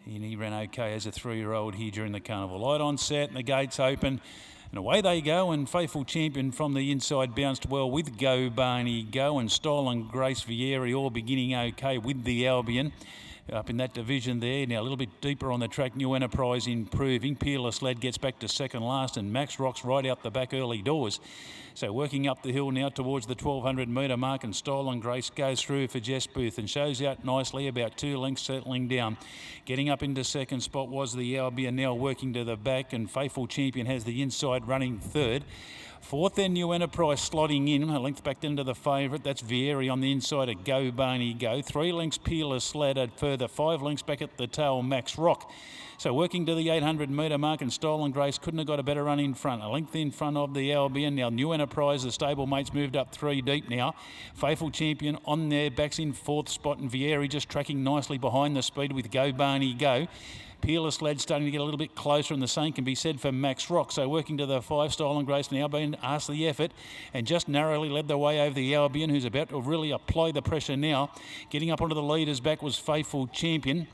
And he ran okay as a 3-year-old here during the carnival. Light on set and the gates open. And away they go, and Faithful Champion from the inside bounced well with Go Barney Go, and Style and Grace Vieri all beginning okay with the Albion up in that division there. Now a little bit deeper on the track, New Enterprise improving. Peerless Lad gets back to second last, and Max Rock's right out the back early doors. So working up the hill now towards the 1200 metre mark, and Style and Grace goes through for Jess Booth and shows out nicely, about 2 lengths settling down. Getting up into second spot was the Albion, now working to the back, and Faithful Champion has the inside running third. Fourth then New Enterprise slotting in, a length back into the favourite. That's Vieri on the inside at Go Barney Go. 3 lengths Peerless Lad at further. 5 lengths back at the tail, Max Rock. So working to the 800 metre mark, and Style and Grace couldn't have got a better run in front. A length in front of the Albion. Now New Enterprise, the stablemates moved up 3 deep now. Faithful Champion on their backs in 4th spot, and Vieri just tracking nicely behind the speed with Go Barney Go. Peerless Lad starting to get a little bit closer, and the same can be said for Max Rock. So working to the 5, Style and Grace now being asked the effort, and just narrowly led the way over the Albion, who's about to really apply the pressure now. Getting up onto the leader's back was Faithful Champion.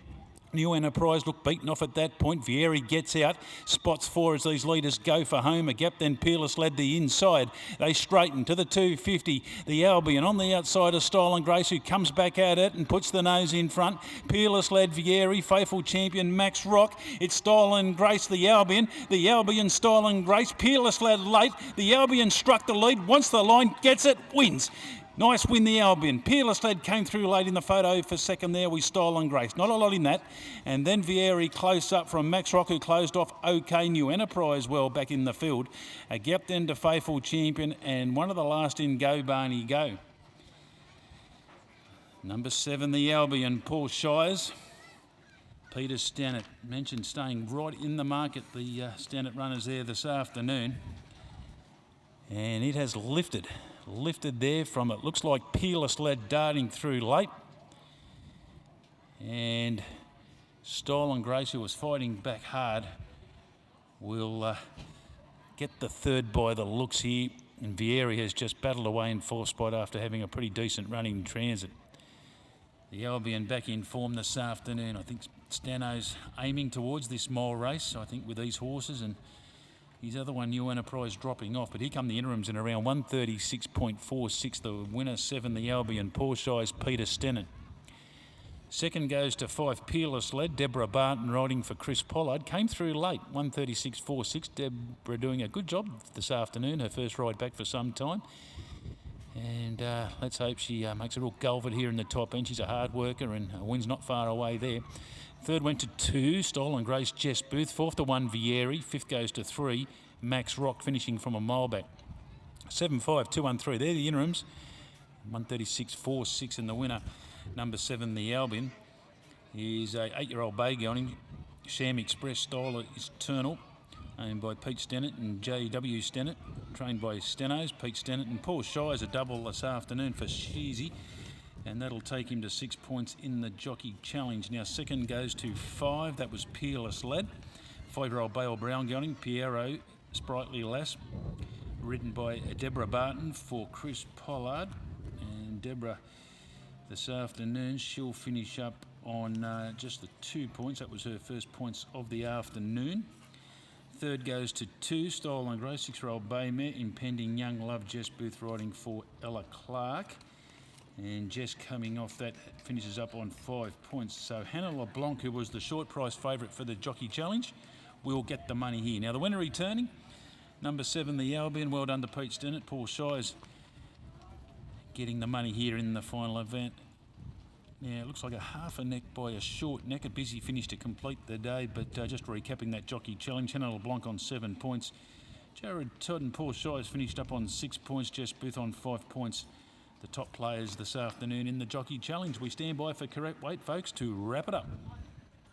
New Enterprise looked beaten off at that point. Vieri gets out, spots 4 as these leaders go for home. A gap, then Peerless Led the inside. They straighten to the 250. The Albion on the outside of Style and Grace, who comes back at it and puts the nose in front. Peerless Led Vieri, Faithful Champion, Max Rock. It's Style and Grace, the Albion. The Albion, Style and Grace. Peerless Led late. The Albion struck the lead. Once the line gets it, wins. Nice win, the Albion. Peerless Lad came through late in the photo for second there with Style and Grace. Not a lot in that. And then Vieri close up from Max Rock, who closed off OK. New Enterprise well back in the field. A gap then to Faithful Champion, and one of the last in Go Barney Go. Number 7, the Albion, Paul Shires. Peter Stannett mentioned staying right in the market, the Stannett runners there this afternoon. And it has lifted there from, it looks like Peerless Led darting through late, and Style and Grace, who was fighting back hard, will get the third by the looks here, and Vieri has just battled away in 4th spot after having a pretty decent run in transit. The Albion back in form this afternoon. I think Stano's aiming towards this mile race, I think, with these horses, and his other one, New Enterprise, dropping off. But here come the interims in around 136.46. The winner, 7, the Albion, Porsche's Peter Stennett. Second goes to 5, Peerless Led. Deborah Barton riding for Chris Pollard. Came through late, 136.46. Deborah doing a good job this afternoon. Her first ride back for some time. And let's hope she makes a real Gulford here in the top end. She's a hard worker, and a win's not far away there. Third went to 2, Style and Grace, Jess Booth. 4th to 1, Vieri. 5th goes to 3, Max Rock, finishing from a mile back. 7, 5, 2, 1, 3. They're the interims. 136.46, and the winner, number 7, the Albion, is a 8-year-old bay gelding. Sham Express Style is Eternal, owned by Pete Stennett and J.W. Stennett, trained by Stenos, Pete Stennett, and Paul Shires, a double this afternoon for Sheezy. And that'll take him to 6 points in the Jockey Challenge. Now second goes to 5, that was Peerless Lad. 5-year-old Bale Brown gelding, Piero, Sprightly Lass, ridden by Deborah Barton for Chris Pollard. And Deborah this afternoon, she'll finish up on just the 2 points. That was her first points of the afternoon. Third goes to 2, Style and Grace, 6-year-old bay mare, Impending Young Love, Jess Booth riding for Ella Clark. And Jess coming off that finishes up on 5 points. So Hannah LeBlanc, who was the short price favourite for the Jockey Challenge, will get the money here. Now the winner returning, number 7, the Albion. Well done to Pete Stennett. Paul Shires getting the money here in the final event. Now it looks like a half a neck by a short neck. A busy finish to complete the day, but just recapping that Jockey Challenge. Hannah LeBlanc on 7 points. Jared Todd and Paul Shires finished up on 6 points. Jess Booth on 5 points. The top players this afternoon in the Jockey Challenge. We stand by for correct weight, folks, to wrap it up.